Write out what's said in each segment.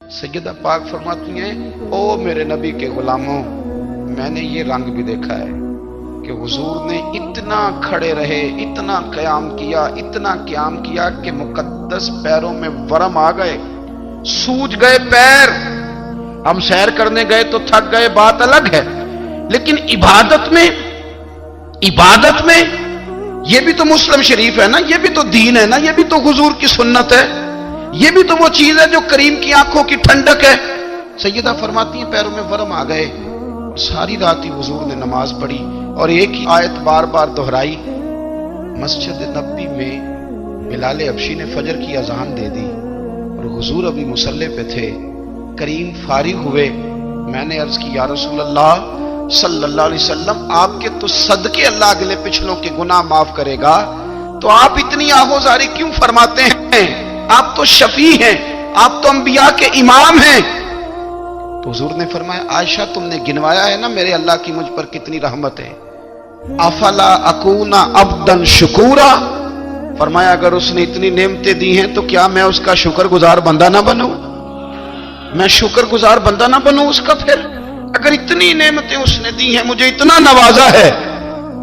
सैयदा पाक फरमाती हैं, ओ मेरे नबी के गुलामों, मैंने ये रंग भी देखा है कि हुजूर ने इतना खड़े रहे, इतना क़याम किया कि मुकद्दस पैरों में वरम आ गए, सूज गए पैर। हम सैर करने गए तो थक गए, बात अलग है, लेकिन इबादत में ये भी तो मुस्लिम शरीफ है ना, ये भी तो दीन है ना, ये भी तो हुजूर की सुन्नत है, ये भी तो वो चीज है जो करीम की आंखों की ठंडक है। सैयदा फरमाती हैं पैरों में वरम आ गए, सारी रात ही हुजूर ने नमाज पढ़ी और एक ही आयत बार बार दोहराई। मस्जिद नबी में बिलाल हबशी ने फजर की अजान दे दी और हुजूर अभी मुसल्ले पे थे। करीम फारिग हुए, मैंने अर्ज की, या रसूल अल्लाह सल्लल्लाहु अलैहि वसल्लम, आपके तो सदके अल्लाह अगले पिछलों के गुनाह माफ करेगा, तो आप इतनी आहोजारी क्यों फरमाते हैं? आप तो शफी हैं, आप तो अंबिया के इमाम हैं। तो हुजूर ने फरमाया, आयशा तुमने गिनवाया है ना मेरे अल्लाह की मुझ पर कितनी रहमत है। अफला अकूना अब्दन शुकूरा, फरमाया अगर उसने इतनी नेमतें दी हैं तो क्या मैं उसका शुक्रगुजार बंदा ना बनूं? मैं शुक्रगुजार बंदा ना बनूं उसका? फिर अगर इतनी नेमतें उसने दी हैं, मुझे इतना नवाजा है,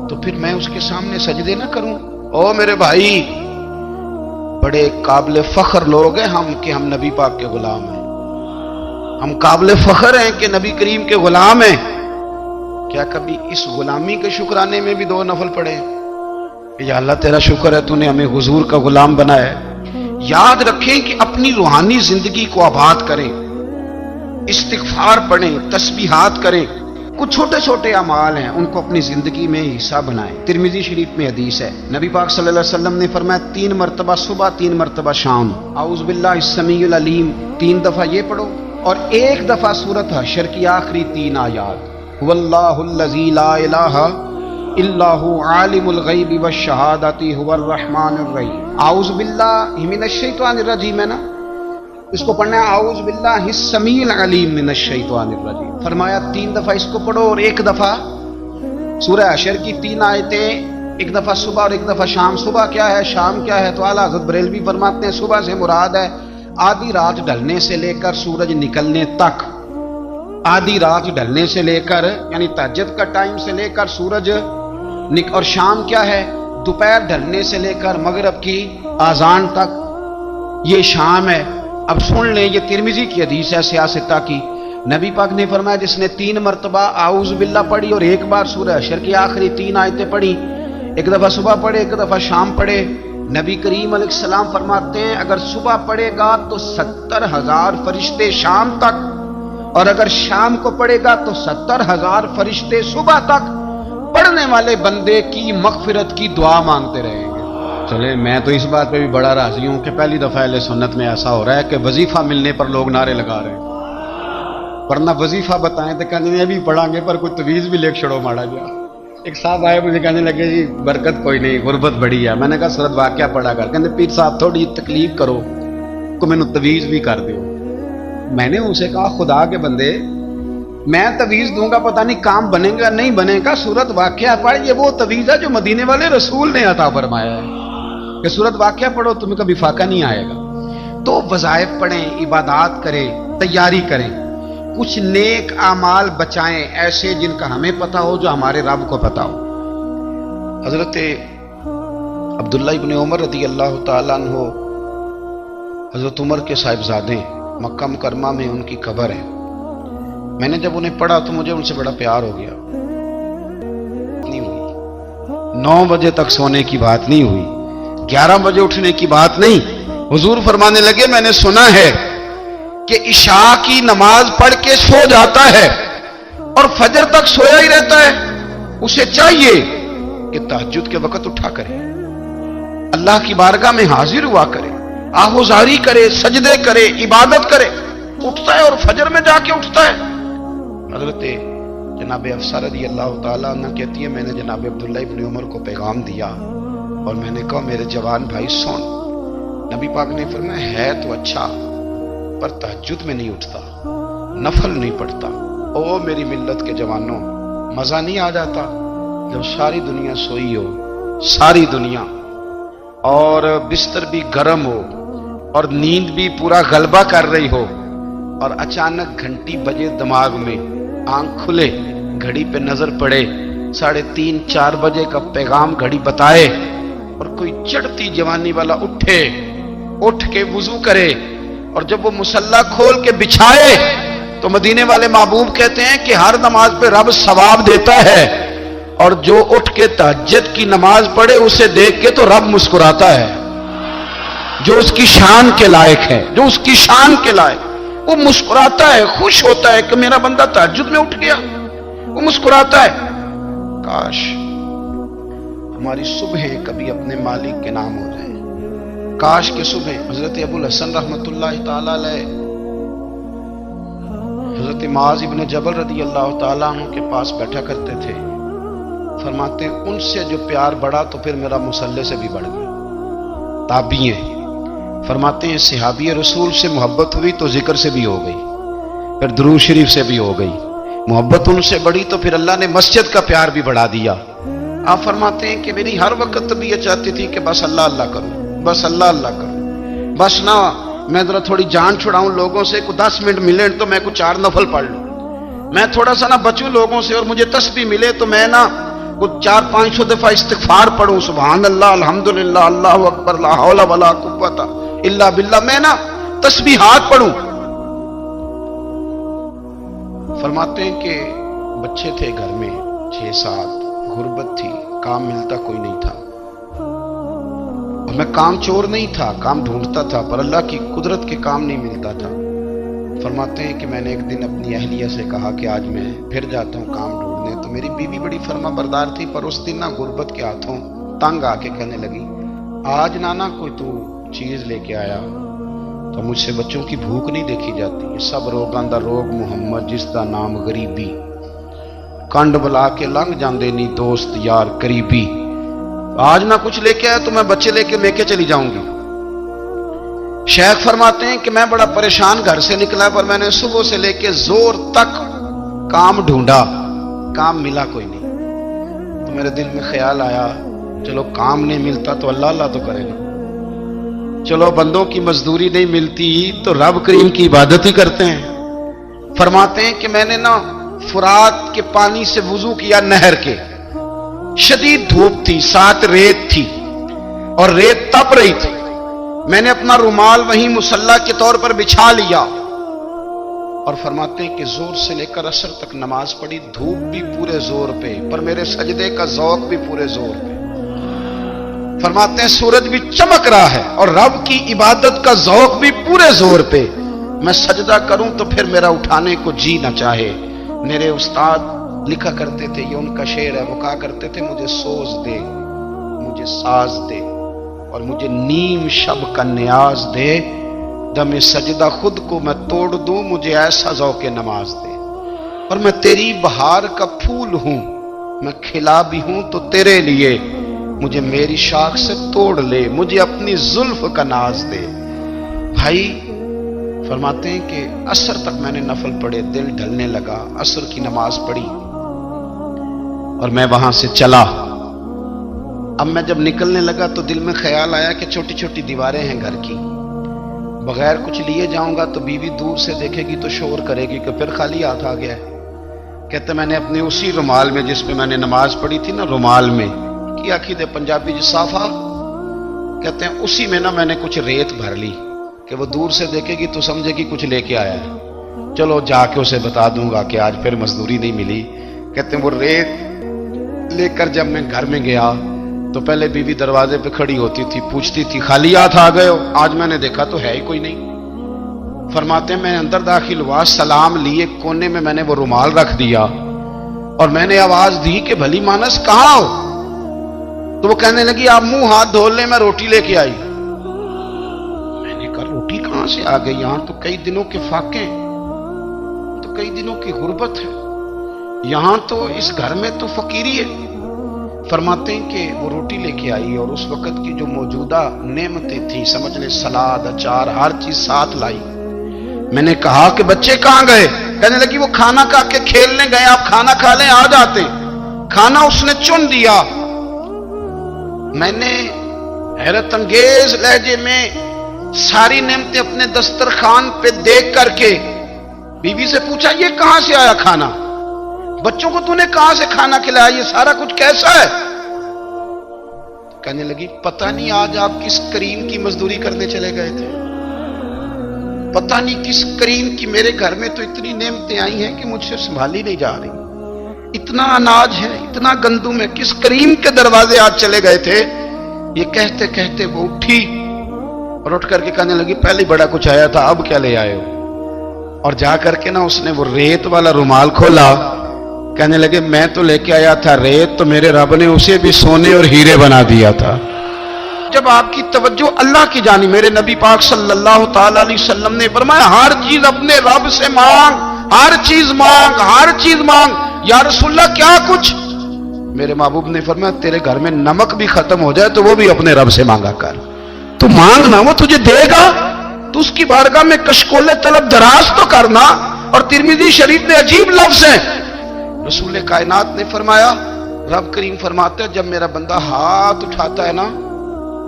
तो फिर मैं उसके सामने सजदे ना करूं? ओ मेरे भाई, बड़े काबिल फख्र लोग हैं हम कि हम नबी पाक के गुलाम हैं। हम काबिल फख्र हैं कि नबी करीम के गुलाम हैं। क्या कभी इस गुलामी के शुक्राने में भी 2 नफल पढ़े? या अल्लाह तेरा शुक्र है तूने हमें हुजूर का गुलाम बनाया है। याद रखें कि अपनी रूहानी जिंदगी को आबाद करें, इस्तिगफार पढ़ें, तस्बीहात करें। कुछ छोटे छोटे अमाल हैं, उनको अपनी जिंदगी में हिस्सा बनाएं। तिरमिजी शरीफ में हदीस है, नबी पाक सल्लल्लाहु अलैहि वसल्लम ने फरमाया 3 मरतबा सुबह, 3 मरतबा शाम औज़ु बिल्लाहिस समीउल अलीम 3 दफा ये पढ़ो और 1 दफा सूरत हशर की आखिरी 3 आयात, हुवल्लाहुल्लज़ी ला इलाहा इल्लाहु आलिमुल गैबि वश्शहादति हुवर रहमानुर रहीम। औज़ु बिल्लाहि मिनश शैतानिर रजीम है ना, इसको पढ़ना है औज़ु बिल्लाहिस समीउल अलीम मिनश शैतानिर रजीम। फरमाया 3 दफा इसको पढ़ो और 1 दफा सूरह हशर की 3 आयतें, 1 दफा सुबह और 1 दफा शाम। सुबह क्या है, शाम क्या है? तो आला हज़रत बरेलवी फरमाते हैं सुबह से मुराद है आधी रात ढलने से लेकर सूरज निकलने तक। आधी रात ढलने से लेकर यानी तहज्जुद का टाइम से लेकर सूरज और शाम क्या है? दोपहर ढलने से लेकर मगरिब की आजान तक, ये शाम है। अब सुन लें, ये तिरमिजी की हदीस है सियासता की। नबी पाक ने फरमाया जिसने 3 मरतबा आऊज़ बिल्ला पढ़ी और 1 बार सूरह हशर की आखिरी 3 आयतें पढ़ी, 1 दफा सुबह पढ़े, 1 दफा शाम पढ़े, नबी करीम अलैहिस्सलाम फरमाते हैं अगर सुबह पढ़ेगा तो 70,000 फरिश्ते शाम तक, और अगर शाम को पढ़ेगा तो 70,000 फरिश्ते सुबह तक पढ़ने वाले बंदे की मगफिरत की दुआ मांगते रहेंगे। चले, मैं तो इस बात पे भी बड़ा राजी हूं कि पहली दफा अहले सुन्नत में ऐसा हो रहा है कि वजीफा मिलने पर लोग नारे लगा रहे हैं, वरना वजीफा बताएं तो कहने भी पढ़ांगे पर कोई तवीज भी लेके छड़ो माड़ा गया। एक साहब आए, मुझे कहने लगे जी बरकत कोई नहीं, गुरबत बड़ी है। मैंने कहा सूरत वाक़या पढ़ा कर। कहते पीर साहब थोड़ी तकलीफ करो को मैंने तवीज भी कर दो। मैंने उनसे कहा खुदा के बंदे, मैं तवीज दूंगा, पता नहीं काम बनेगा नहीं बनेगा, सूरत वाक़या पढ़। ये वो तवीज है जो मदीने वाले रसूल ने अता फरमाया है कि सूरत वाक़या पढ़ो, तुम्हें कभी फाका नहीं आएगा। तो वज़ाइफ पढ़ें, इबादत करें, तैयारी करें, कुछ नेक आमाल बचाएं ऐसे जिनका हमें पता हो, जो हमारे रब को पता हो। हजरत अब्दुल्ला इब्न उमर रज़ी अल्लाह ताला अन्हु, हजरत उमर के साहिबजादे, मक्का मुकरमा में उनकी कब्र है। मैंने जब उन्हें पढ़ा तो मुझे उनसे बड़ा प्यार हो गया। नहीं हुई 9 बजे तक सोने की बात नहीं हुई, 11 बजे उठने की बात नहीं। हुजूर फरमाने लगे मैंने सुना है कि इशा की नमाज पढ़ के सो जाता है और फजर तक सोया ही रहता है, उसे चाहिए कि तहज्जुद के वक्त उठा करे, अल्लाह की बारगाह में हाजिर हुआ करे, आहोजारी करे, सजदे करे, इबादत करे। उठता है और फजर में जाके उठता है। हजरत जनाब अफसा रज़ी अल्लाह ताला अन्हा कहती है मैंने जनाब अब्दुल्ला इब्न उमर को पैगाम दिया और मैंने कहा मेरे जवान भाई सुन, नबी पाक ने फरमाया है तो अच्छा पर तहज्जुद में नहीं उठता, नफल नहीं पढ़ता। ओ मेरी मिल्लत के जवानों, मजा नहीं आ जाता जब सारी दुनिया सोई हो, सारी दुनिया, और बिस्तर भी गर्म हो और नींद भी पूरा गलबा कर रही हो, اور اچانک گھنٹی بجے دماغ میں، آنکھ کھلے، گھڑی پہ نظر پڑے، 3:30 4 بجے کا پیغام گھڑی بتائے، اور کوئی چڑھتی جوانی والا اٹھ کے وضو کرے، اور جب وہ مصلی کھول کے بچھائے تو مدینے والے محبوب کہتے ہیں کہ ہر نماز پہ رب ثواب دیتا ہے، اور جو اٹھ کے تہجد کی نماز پڑھے اسے دیکھ کے تو رب مسکراتا ہے، جو اس کی شان کے لائق ہے، جو اس کی شان کے لائق، وہ مسکراتا ہے، خوش ہوتا ہے کہ میرا بندہ تہجد میں اٹھ گیا، وہ مسکراتا ہے۔ کاش ہماری صبحیں کبھی اپنے مالک کے نام ہو جائیں، کاش کہ صبح حضرت ابو الحسن رحمۃ اللہ تعالی علیہ حضرت معاذ ابن جبل رضی اللہ تعالیٰ عنہ کے پاس بیٹھا کرتے تھے، فرماتے ہیں ان سے جو پیار بڑھا تو پھر میرا مصلی سے بھی بڑھ گیا۔ تابعی ہیں، فرماتے ہیں صحابی رسول سے محبت ہوئی تو ذکر سے بھی ہو گئی، پھر درود شریف سے بھی ہو گئی، محبت ان سے بڑھی تو پھر اللہ نے مسجد کا پیار بھی بڑھا دیا۔ آپ فرماتے ہیں کہ میری ہر وقت طبیعت چاہتی تھی کہ بس اللہ اللہ کروں، بس اللہ اللہ کروں، بس نہ میں ذرا تھوڑی جان چھڑاؤں لوگوں سے، کوئی 10 منٹ ملے تو میں کچھ 4 نفل پڑھ لوں، میں تھوڑا سا نہ بچوں لوگوں سے، اور مجھے تسبیح ملے تو میں نہ کچھ 400-500 دفعہ استغفار پڑھوں، سبحان اللہ، الحمدللہ، اللہ اکبر، لا حول ولا قوت الا باللہ، میں نہ تسبیحات پڑھوں۔ فرماتے ہیں کہ بچے تھے گھر میں 6-7، غربت تھی، کام ملتا کوئی نہیں تھا، اور میں کام چور نہیں تھا، کام ڈھونڈتا تھا، پر اللہ کی قدرت کے کام نہیں ملتا تھا۔ فرماتے ہیں کہ میں نے ایک دن اپنی اہلیہ سے کہا کہ آج میں پھر جاتا ہوں کام ڈھونڈنے، تو میری بیوی بڑی فرما بردار تھی، پر اس دن نہ غربت کے ہاتھوں تنگ آ کے کہنے لگی، آج نانا کوئی تو چیز لے کے آیا تو مجھ سے بچوں کی بھوک نہیں دیکھی جاتی، سب روگاں دا روگ محمد جس دا نام غریبی، کنڈ بلا کے لنگ جاندے نہیں دوست یار قریبی، آج نہ کچھ لے کے آیا تو میں بچے لے کے میکے چلی جاؤں گی۔ شیخ فرماتے ہیں کہ میں بڑا پریشان گھر سے نکلا، پر میں نے صبح سے لے کے زور تک کام ڈھونڈا، کام ملا کوئی نہیں، تو میرے دل میں خیال آیا چلو کام نہیں ملتا تو اللہ اللہ تو کرے گا، چلو بندوں کی مزدوری نہیں ملتی تو رب کریم کی عبادت ہی کرتے ہیں۔ فرماتے ہیں کہ میں نے نا فرات کے پانی سے وضو کیا، نہر کے، شدید دھوپ تھی، ساتھ ریت تھی اور ریت تپ رہی تھی، میں نے اپنا رومال وہیں مصلی کے طور پر بچھا لیا، اور فرماتے ہیں کہ زور سے لے کر عصر تک نماز پڑھی، دھوپ بھی پورے زور پہ، پر میرے سجدے کا ذوق بھی پورے زور پہ۔ فرماتے ہیں سورج بھی چمک رہا ہے اور رب کی عبادت کا ذوق بھی پورے زور پہ، میں سجدہ کروں تو پھر میرا اٹھانے کو جی نہ چاہے۔ میرے استاد لکھا کرتے تھے، یہ ان کا شعر ہے، وہ کہا کرتے تھے مجھے سوز دے، مجھے ساز دے، اور مجھے نیم شب کا نیاز دے، دم سجدہ خود کو میں توڑ دوں، مجھے ایسا ذوق نماز دے، اور میں تیری بہار کا پھول ہوں، میں کھلا بھی ہوں تو تیرے لیے، مجھے میری شاخ سے توڑ لے، مجھے اپنی زلف کا ناز دے۔ بھائی فرماتے ہیں کہ عصر تک میں نے نفل پڑھے، دل ڈھلنے لگا، عصر کی نماز پڑھی اور میں وہاں سے چلا۔ اب میں جب نکلنے لگا تو دل میں خیال آیا کہ چھوٹی چھوٹی دیواریں ہیں گھر کی، بغیر کچھ لیے جاؤں گا تو بیوی دور سے دیکھے گی تو شور کرے گی کہ پھر خالی ہاتھ آ گیا ہے۔ کہتے میں نے اپنے اسی رومال میں جس پہ میں نے نماز پڑھی تھی نا، رومال میں کی آخی دے پنجابی جو صافہ کہتے ہیں، اسی میں نا میں نے کچھ ریت بھر لی کہ وہ دور سے دیکھے گی تو سمجھے گی کچھ لے کے آیا ہے، چلو جا کے اسے بتا دوں گا کہ آج پھر مزدوری نہیں ملی۔ کہتے ہیں وہ ریت لے کر جب میں گھر میں گیا تو پہلے بیوی دروازے پہ کھڑی ہوتی تھی، پوچھتی تھی خالی ہاتھ آ گئے ہو؟ آج میں نے دیکھا تو ہے ہی کوئی نہیں۔ فرماتے ہیں میں اندر داخل ہوا، سلام لیے، کونے میں میں نے وہ رومال رکھ دیا اور میں نے آواز دی کہ بھلی مانس کہاں ہو؟ تو وہ کہنے لگی آپ منہ ہاتھ دھو لیں، میں روٹی لے کے آئی۔ میں نے کہا روٹی کہاں سے آ گئی؟ یہاں تو کئی دنوں کے فاقے، تو کئی دنوں کی غربت ہے، یہاں تو اس گھر میں تو فقیری ہے۔ فرماتے ہیں کہ وہ روٹی لے کے آئی اور اس وقت کی جو موجودہ نعمتیں تھیں، سمجھ لیں سلاد، اچار، ہر چیز ساتھ لائی۔ میں نے کہا کہ بچے کہاں گئے؟ کہنے لگی وہ کھانا کھا کے کھیلنے گئے، آپ کھانا کھا لیں آ جاتے۔ کھانا اس نے چن دیا۔ میں نے حیرت انگیز لہجے میں ساری نعمتیں اپنے دسترخوان پہ دیکھ کر کے बीवी से पूछा ये कहां से आया खाना, बच्चों को तूने कहां से खाना खिलाया, ये सारा कुछ कैसा है? कहने लगी पता नहीं आज आप किस करीम की मजदूरी करने चले गए थे, पता नहीं किस करीम की, मेरे घर में तो इतनी नेमतें आई हैं कि मुझसे संभाली नहीं जा रही, इतना अनाज है, इतना गंदुम है, किस करीम के दरवाजे आज चले गए थे? ये कहते कहते वो उठी और उठ करके कहने लगी पहले बड़ा कुछ आया था, अब क्या ले आए हो? और जा करके ना उसने वो रेत वाला रुमाल खोला, कहने लगे मैं तो लेके आया था रेत, तो मेरे रब ने उसे भी सोने और हीरे बना दिया था। जब आपकी तवज्जो अल्लाह की जानी, मेरे नबी पाक सल्लल्लाहु ताला अलैहि वसल्लम ने फरमाया हर चीज अपने रब से मांग, हर चीज मांग, हर चीज मांग। या रसूलल्लाह क्या कुछ? मेरे महबूब ने फरमाया तेरे घर में नमक भी खत्म हो जाए तो वो भी अपने रब से मांगा कर, तू मांगना वो तुझे देगा, तू उसकी बारगाह में कशकोले तलब दराज तो करना। और तिरमिजी शरीफ में अजीब लफ्ज है, रसूल कायनात ने फरमाया, रब करीम फरमाते हैं जब मेरा बंदा हाथ उठाता है ना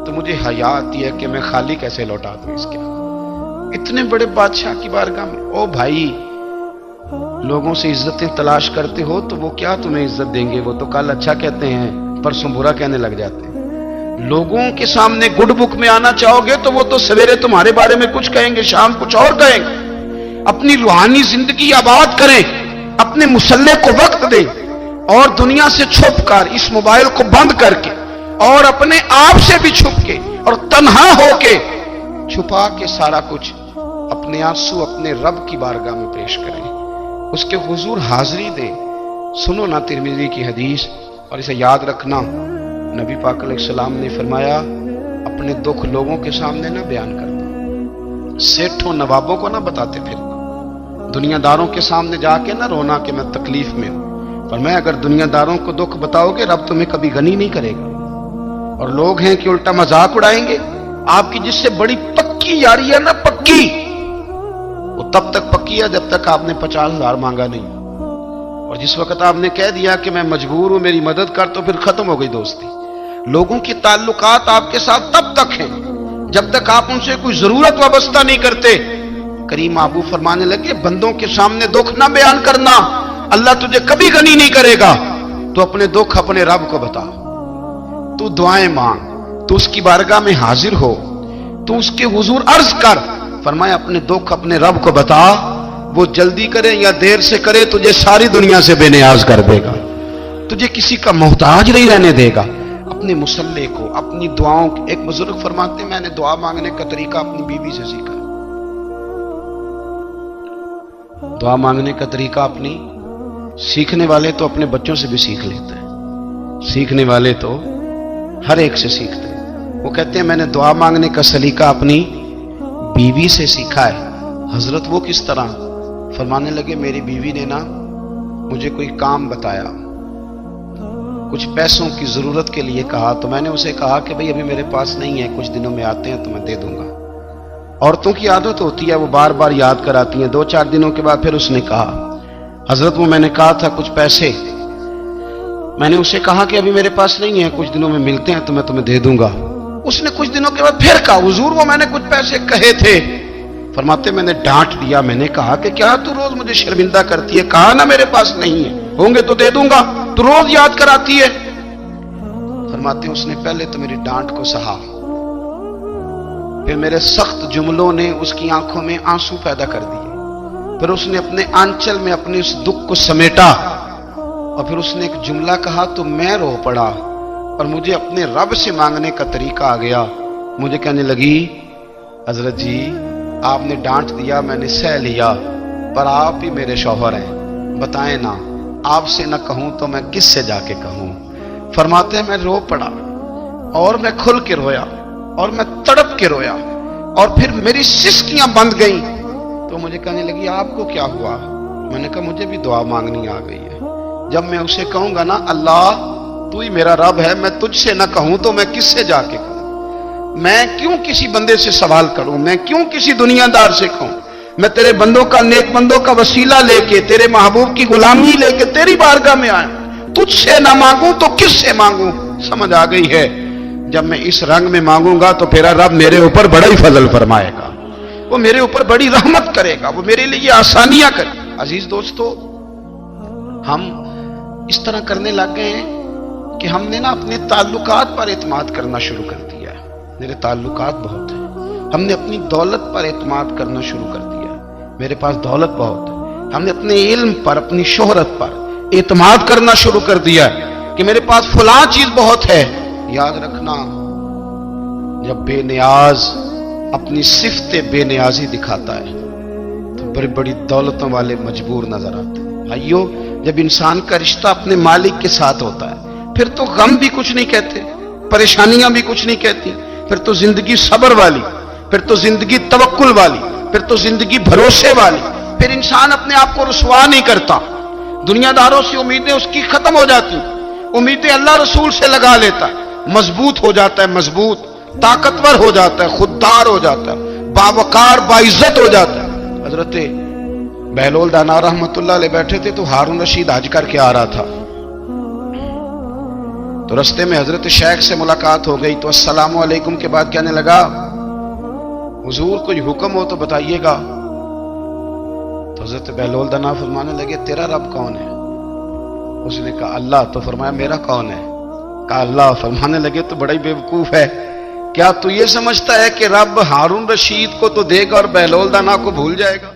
तो मुझे हया आती है कि मैं खाली कैसे लौटा दूं इसके। इतने बड़े बादशाह की बारगाह में, ओ भाई लोगों से इज्जतें तलाश करते हो तो वो क्या तुम्हें इज्जत देंगे, वो तो कल अच्छा कहते हैं परसों बुरा कहने लग जाते हैं। लोगों के सामने गुड बुक में आना चाहोगे तो वो तो सवेरे तुम्हारे बारे में कुछ कहेंगे, शाम कुछ और कहेंगे। अपनी रूहानी जिंदगी आबाद करें, अपने मुसल्ले को वक्त दें और दुनिया से छुप कर इस मोबाइल को बंद करके और अपने आप से भी छुप के और तन्हा होके छुपा के सारा कुछ अपने आंसू अपने रब की बारगाह में पेश करें, उसके हुजूर हाजिरी दें। सुनो ना तिरमिजी की हदीस और इसे याद रखना, नबी पाक अलैहिस्सलाम ने फरमाया अपने दुख लोगों के सामने ना बयान करना, सेठों नवाबों को ना बताते फिर, दुनियादारों के सामने जाके ना रोना कि मैं तकलीफ में हूं। पर मैं अगर दुनियादारों को दुख बताओगे रब तुम्हें कभी गनी नहीं करेगा। और लोग हैं कि उल्टा मजाक उड़ाएंगे आपकी, जिससे बड़ी पक्की यारी है ना, पक्की, वो तब तक पक्की है जब तक आपने 50,000 मांगा नहीं। और जिस वक्त आपने कह दिया कि मैं मजबूर हूं मेरी मदद कर, तो फिर खत्म हो गई दोस्ती। लोगों के ताल्लुकात आपके साथ तब तक हैं जब तक आप उनसे कोई जरूरत वाबस्ता नहीं करते। करीम आबू फरमाने लगे बंदों के सामने दुख ना बयान करना, अल्लाह तुझे कभी गनी नहीं करेगा। तो अपने दुख अपने रब को बता, तू दुआएं मांग, तू उसकी बारगाह में हाजिर हो, तू उसके हुजूर अर्ज कर। फरमाया अपने दुख अपने रब को बता, वो जल्दी करे या देर से करे तुझे सारी दुनिया से बेनियाज कर देगा, तुझे किसी का मोहताज नहीं रहने देगा। अपने मुसल्ले को अपनी दुआओं, एक बुजुर्ग फरमाते मैंने दुआ मांगने का तरीका अपनी बीवी से सीखा। दुआ मांगने का तरीका अपनी, सीखने वाले तो अपने बच्चों से भी सीख लेते हैं, सीखने वाले तो हर एक से सीखते हैं। वो कहते हैं मैंने दुआ मांगने का सलीका अपनी बीवी से सीखा है। हजरत वो किस तरह? फरमाने लगे मेरी बीवी ने ना मुझे कोई काम बताया, कुछ पैसों की जरूरत के लिए कहा, तो मैंने उसे कहा कि भाई अभी मेरे पास नहीं है, कुछ दिनों में आते हैं तो मैं दे दूंगा। औरतों की आदत होती है वो बार बार याद कराती हैं। 2-4 दिनों के बाद फिर उसने कहा हजरत वो मैंने कहा था कुछ पैसे, मैंने उसे कहा कि अभी मेरे पास नहीं है, कुछ दिनों में मिलते हैं तो मैं तुम्हें दे दूंगा। उसने कुछ दिनों के बाद फिर कहा हुजूर वो मैंने कुछ पैसे कहे थे। फरमाते मैंने डांट दिया, मैंने कहा कि क्या तू रोज मुझे शर्मिंदा करती है, कहा ना मेरे पास नहीं है, होंगे तो दे दूंगा, तू रोज याद कराती है। फरमाते उसने पहले तो मेरी डांट को सहा, फिर मेरे सख्त जुमलों ने उसकी आंखों में आंसू पैदा कर दिए, फिर उसने अपने आंचल में अपने उस दुख को समेटा और फिर उसने एक जुमला कहा तो मैं रो पड़ा और मुझे अपने रब से मांगने का तरीका आ गया। मुझे कहने लगी हजरत जी आपने डांट दिया मैंने सह लिया, पर आप ही मेरे शौहर हैं, बताएं ना, आपसे ना कहूं तो मैं किससे जाके कहूं। फरमाते हैं मैं रो पड़ा और मैं खुल के रोया और मैं तड़प के रोया और फिर मेरी सिसकियां बंद गईं। तो मुझे कहने लगी आपको क्या हुआ? मैंने कहा मुझे भी दुआ मांगनी आ गई है। जब मैं उसे कहूंगा ना अल्लाह तू ही मेरा रब है, मैं तुझसे ना कहूं तो मैं किससे जाके कहूं, मैं क्यों किसी बंदे से सवाल करूं, मैं क्यों किसी दुनियादार से कहूं, मैं तेरे बंदों का नेक बंदों का वसीला लेके तेरे महबूब की गुलामी लेके तेरी बारगाह में आया, तुझसे ना मांगूं तो किससे मांगूं। समझ आ गई है जब मैं इस रंग में मांगूंगा तो तेरा रब मेरे ऊपर बड़ा ही फजल फरमाएगा। وہ میرے اوپر بڑی رحمت کرے گا، وہ میرے لیے آسانیاں کرے۔ عزیز دوستو، ہم اس طرح کرنے لگ گئے ہیں کہ ہم نے نا اپنے تعلقات پر اعتماد کرنا شروع کر دیا ہے۔ میرے تعلقات بہت ہیں، ہم نے اپنی دولت پر اعتماد کرنا شروع کر دیا ہے، میرے پاس دولت بہت ہے۔ ہم نے اپنے علم پر، اپنی شہرت پر اعتماد کرنا شروع کر دیا ہے کہ میرے پاس فلاں چیز بہت ہے۔ یاد رکھنا، جب بے نیاز اپنی صفت بے نیازی دکھاتا ہے تو بڑی بڑی دولتوں والے مجبور نظر آتے ہیں۔ بھائیو، جب انسان کا رشتہ اپنے مالک کے ساتھ ہوتا ہے پھر تو غم بھی کچھ نہیں کہتے، پریشانیاں بھی کچھ نہیں کہتی، پھر تو زندگی صبر والی، پھر تو زندگی توکل والی، پھر تو زندگی بھروسے والی، پھر انسان اپنے آپ کو رسوا نہیں کرتا، دنیا داروں سے امیدیں اس کی ختم ہو جاتی، امیدیں اللہ رسول سے لگا لیتا ہے، مضبوط ہو جاتا ہے، مضبوط، طاقتور ہو جاتا ہے، خوددار ہو جاتا ہے، باوقار باعزت ہو جاتا ہے۔ حضرت بہلول دانا رحمت اللہ علیہ بیٹھے تھے تو ہارون رشید حج کر کے آ رہا تھا، تو رستے میں حضرت شیخ سے ملاقات ہو گئی تو السلام علیکم کے بعد کہنے لگا، حضور کوئی حکم ہو تو بتائیے گا۔ تو حضرت بہلول دانا فرمانے لگے، تیرا رب کون ہے؟ اس نے کہا اللہ۔ تو فرمایا میرا کون ہے؟ کہا اللہ۔ فرمانے لگے تو بڑا ہی بیوقوف ہے، کیا تو یہ سمجھتا ہے کہ رب ہارون رشید کو تو دے گا اور بہلول دانا کو بھول جائے گا؟